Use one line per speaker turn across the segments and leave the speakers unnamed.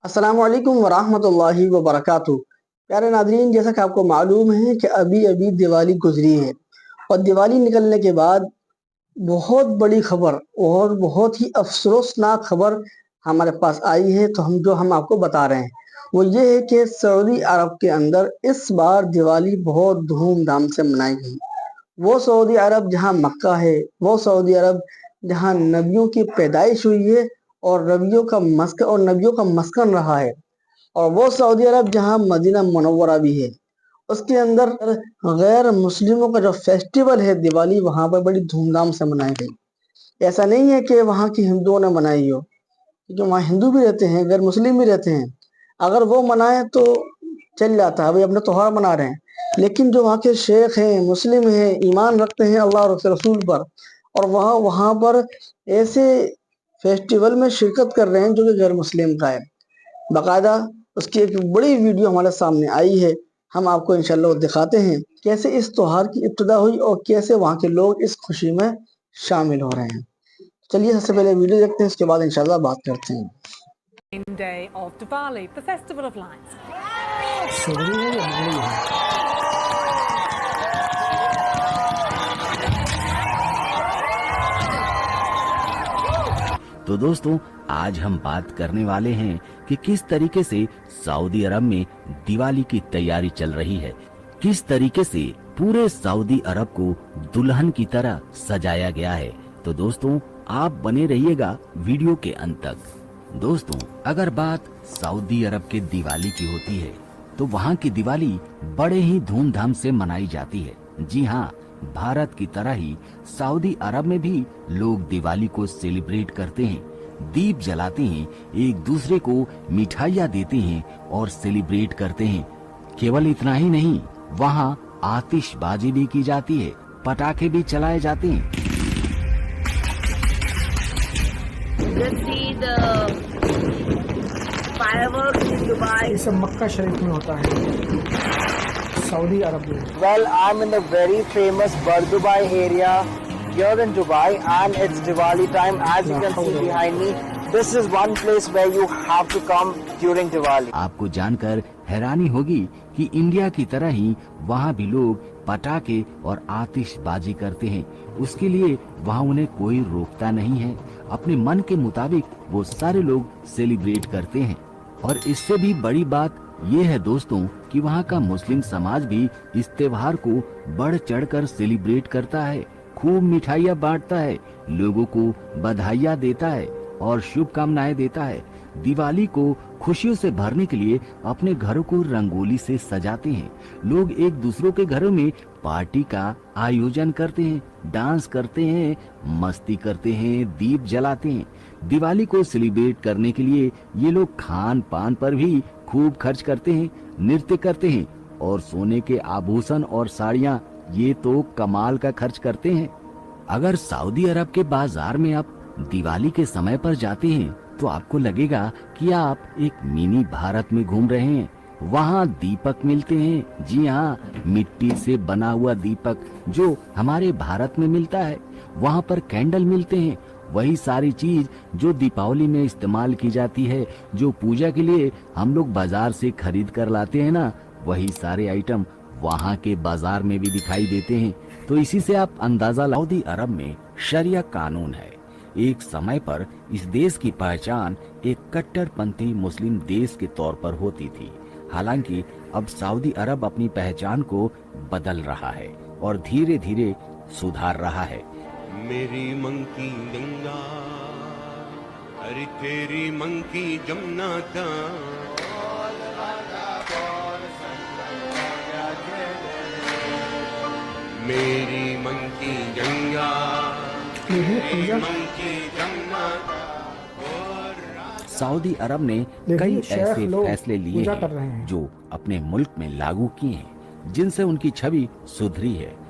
अस्सलामु अलैकुम वरहमतुल्लाहि वबरकातुहू। प्यारे नाज़रीन, जैसा कि आपको मालूम है कि अभी-अभी दिवाली गुज़री है और दिवाली निकलने के बाद बहुत बड़ी खबर और बहुत ही अफ़सोसनाक खबर हमारे पास आई है, तो हम आपको बता रहे हैं। वो ये है कि सऊदी अरब के अंदर इस बार दिवाली बहुत धूम-धाम से मनाई गई। वो सऊदी अरब जहाँ मक्का है, वो सऊदी अरब जहाँ नबियों की पैदाइश हुई है और नबियों का मस्कन रहा है, और वो सऊदी अरब जहाँ मदीना मुनव्वरा भी है। उसके अंदर गैर मुस्लिमों का जो फेस्टिवल है दिवाली, वहाँ पर बड़ी धूमधाम से मनाई गई। ऐसा नहीं है कि वहाँ की हिंदुओं ने मनाई हो, क्योंकि वहाँ हिंदू भी रहते हैं, गैर मुस्लिम भी रहते हैं। अगर वो मनाए तो चल जाता है, भाई अपना त्योहार मना रहे हैं। लेकिन जो वहाँ के शेख हैं, मुस्लिम हैं, ईमान रखते हैं अल्लाह और उसके रसूल पर, और वहाँ वहाँ पर ऐसे फेस्टिवल में शिरकत कर रहे हैं जो कि गैर मुस्लिम का है। बाकायदा उसकी एक बड़ी वीडियो हमारे सामने आई है। हम आपको इंशाल्लाह वो दिखाते हैं कैसे इस त्योहार की इब्तिदा हुई और कैसे वहाँ के लोग इस खुशी में शामिल हो रहे हैं। चलिए सबसे पहले वीडियो देखते हैं, उसके बाद इंशाल्लाह बात करते हैं।
Day of Diwali, the festival of lights.
तो दोस्तों, आज हम बात करने वाले हैं कि किस तरीके से सऊदी अरब में दिवाली की तैयारी चल रही है, किस तरीके से पूरे सऊदी अरब को दुल्हन की तरह सजाया गया है। तो दोस्तों, आप बने रहिएगा वीडियो के अंत तक। दोस्तों, अगर बात सऊदी अरब के दिवाली की होती है तो वहाँ की दिवाली बड़े ही धूमधाम से मनाई जाती है। जी हाँ, भारत की तरह ही सऊदी अरब में भी लोग दिवाली को सेलिब्रेट करते हैं, दीप जलाते हैं, एक दूसरे को मिठाइयाँ देते हैं और सेलिब्रेट करते हैं। केवल इतना ही नहीं, वहाँ आतिशबाजी भी की जाती है, पटाखे भी चलाए जाते हैं।
ये सब मक्का शरीफ में होता है, सऊदी अरब में।
Well, I'm in the very famous Bardubai area here in Dubai, and it's Diwali time. As you can see behind me, this is one place where you have to come during Diwali.
आपको जानकर हैरानी होगी कि India की तरह ही वहाँ भी लोग पटाखे और आतिशबाजी करते हैं। उसके लिए वहाँ उन्हें कोई रोकता नहीं है, अपने मन के मुताबिक वो सारे लोग सेलिब्रेट करते हैं। और इससे भी बड़ी बात ये है दोस्तों कि वहाँ का मुस्लिम समाज भी इस त्योहार को बढ़ चढ़कर सेलिब्रेट करता है, खूब मिठाइयाँ बांटता है, लोगों को बधाइयाँ देता है और शुभकामनाएं देता है। दिवाली को खुशियों से भरने के लिए अपने घरों को रंगोली से सजाते हैं। लोग एक दूसरों के घरों में पार्टी का आयोजन करते हैं, डांस करते हैं, मस्ती करते हैं, दीप जलाते हैं। दिवाली को सेलिब्रेट करने के लिए ये लोग खान पान पर भी खूब खर्च करते हैं, नृत्य करते हैं और सोने के आभूषण और साड़ियाँ, ये तो कमाल का खर्च करते हैं। अगर सऊदी अरब के बाजार में आप दिवाली के समय पर जाते हैं तो आपको लगेगा कि आप एक मिनी भारत में घूम रहे हैं। वहाँ दीपक मिलते हैं, जी हाँ, मिट्टी से बना हुआ दीपक जो हमारे भारत में मिलता है। वहाँ पर कैंडल मिलते हैं, वही सारी चीज जो दीपावली में इस्तेमाल की जाती है, जो पूजा के लिए हम लोग बाजार से खरीद कर लाते हैं ना, वही सारे आइटम वहाँ के बाजार में भी दिखाई देते हैं। तो इसी से आप अंदाजा लगाओ, सऊदी अरब में शरिया कानून है। एक समय पर इस देश की पहचान एक कट्टरपंथी मुस्लिम देश के तौर पर होती थी। हालांकि अब सऊदी अरब अपनी पहचान को बदल रहा है और धीरे धीरे सुधार रहा है।
मेरी मंकी गंगा, अरे तेरी मंकी जमुना था। मेरी मंकी गंगा, मेरी मंकी जमुना था।
सऊदी अरब ने कई ऐसे फैसले लिए हैं जो अपने मुल्क में लागू किए हैं, जिनसे उनकी छवि सुधरी है।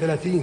30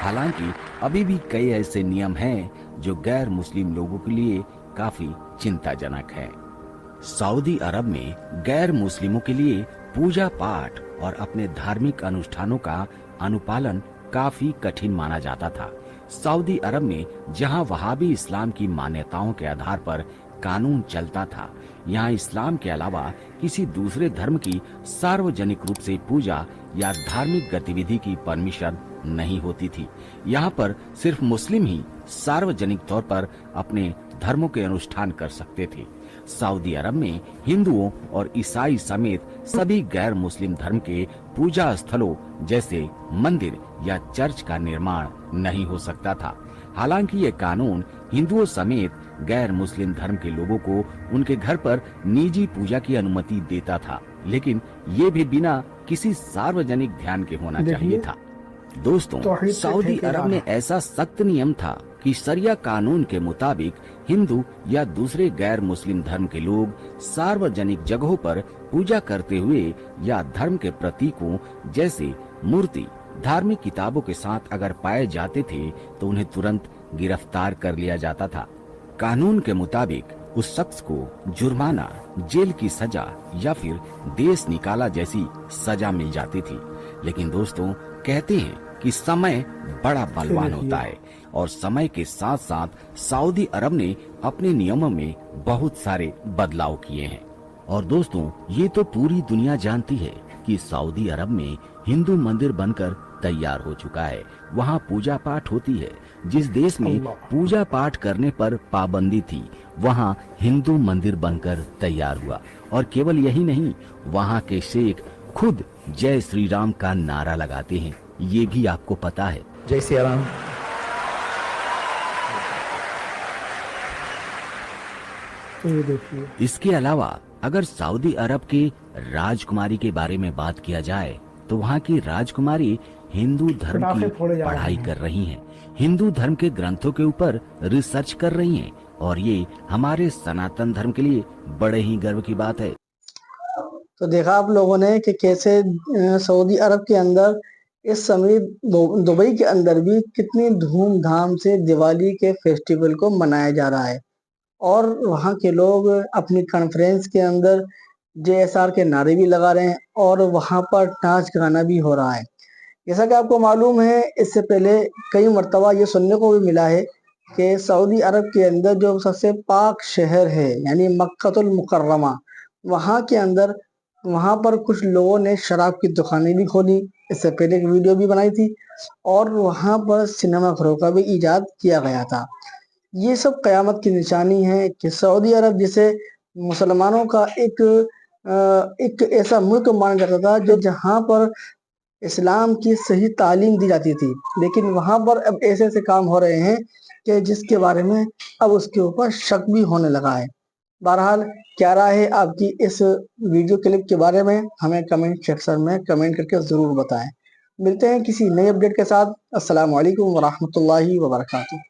हालांकि अभी भी कई ऐसे नियम हैं जो गैर मुस्लिम लोगों के लिए काफी चिंताजनक हैं। सऊदी अरब में गैर मुस्लिमों के लिए पूजा पाठ और अपने धार्मिक अनुष्ठानों का अनुपालन काफी कठिन माना जाता था। सऊदी अरब में जहां वहाबी इस्लाम की मान्यताओं के आधार पर कानून चलता था, यहाँ इस्लाम के अलावा किसी दूसरे धर्म की सार्वजनिक रूप से पूजा या धार्मिक गतिविधि की परमिशन नहीं होती थी। यहाँ पर सिर्फ मुस्लिम ही सार्वजनिक तौर पर अपने धर्मों के अनुष्ठान कर सकते थे। सऊदी अरब में हिंदुओं और ईसाई समेत सभी गैर मुस्लिम धर्म के पूजा स्थलों जैसे मंदिर या चर्च का निर्माण नहीं हो सकता था। हालांकि ये कानून हिंदुओं समेत गैर मुस्लिम धर्म के लोगों को उनके घर पर निजी पूजा की अनुमति देता था, लेकिन ये भी बिना किसी सार्वजनिक ध्यान के होना चाहिए था। दोस्तों, सऊदी अरब में ऐसा सख्त नियम था कि शरिया कानून के मुताबिक हिंदू या दूसरे गैर मुस्लिम धर्म के लोग सार्वजनिक जगहों पर पूजा करते हुए या धर्म के प्रतीकों जैसे मूर्ति, धार्मिक किताबों के साथ अगर पाए जाते थे तो उन्हें तुरंत गिरफ्तार कर लिया जाता था। कानून के मुताबिक उस शख्स को जुर्माना, जेल की सजा या फिर देश निकाला जैसी सजा मिल जाती थी। लेकिन दोस्तों, कहते हैं कि समय बड़ा बलवान होता है और समय के साथ साथ सऊदी अरब ने अपने नियमों में बहुत सारे बदलाव किए हैं। और दोस्तों, ये तो पूरी दुनिया जानती है कि सऊदी अरब में हिंदू मंदिर बनकर तैयार हो चुका है। वहाँ पूजा पाठ होती है। जिस देश में पूजा पाठ करने पर पाबंदी थी, वहाँ हिंदू मंदिर बनकर तैयार हुआ। और केवल यही नहीं, वहाँ के शेख खुद जय श्री राम का नारा लगाते हैं। ये भी आपको पता है।
जय श्री राम।
तो ये देखिए,
इसके अलावा अगर सऊदी अरब के राजकुमारी के बारे में बात किया जाए तो वहाँ की राजकुमारी हिंदू धर्म की पढ़ाई कर रही हैं, हिंदू धर्म के ग्रंथों के ऊपर रिसर्च कर रही हैं, और ये हमारे सनातन धर्म के लिए बड़े ही गर्व की बात है।
तो देखा आप लोगों ने कि कैसे सऊदी अरब के अंदर इस समय दुबई के अंदर भी कितनी धूमधाम से दिवाली के फेस्टिवल को मनाया जा रहा है, और वहाँ के लोग अपनी कॉन्फ्रेंस के अंदर JSR के नारे भी लगा रहे हैं और वहाँ पर नाच गाना भी हो रहा है। जैसा कि आपको मालूम है, इससे पहले कई मर्तबा ये सुनने को भी मिला है कि सऊदी अरब के अंदर जो सबसे पाक शहर है यानी मक्कतुल मुकर्रमा, वहाँ के अंदर वहाँ पर कुछ लोगों ने शराब की दुकानें भी खोली। इससे पहले एक वीडियो भी बनाई थी, और वहाँ पर सिनेमा घरों का भी इजाद किया गया था। ये सब क़यामत की निशानी है कि सऊदी अरब जिसे मुसलमानों का एक ऐसा मुल्क माना जाता था जो जहाँ पर इस्लाम की सही तालीम दी जाती थी, लेकिन वहाँ पर अब ऐसे ऐसे काम हो रहे हैं कि जिसके बारे में अब उसके ऊपर शक भी होने लगा है। बहरहाल, क्या राय है आपकी इस वीडियो क्लिप के बारे में, हमें कमेंट सेक्शन में कमेंट करके ज़रूर बताएं। मिलते हैं किसी नए अपडेट के साथ। अस्सलाम वालेकुम वरहमतुल्लाहि वबरकातुहू।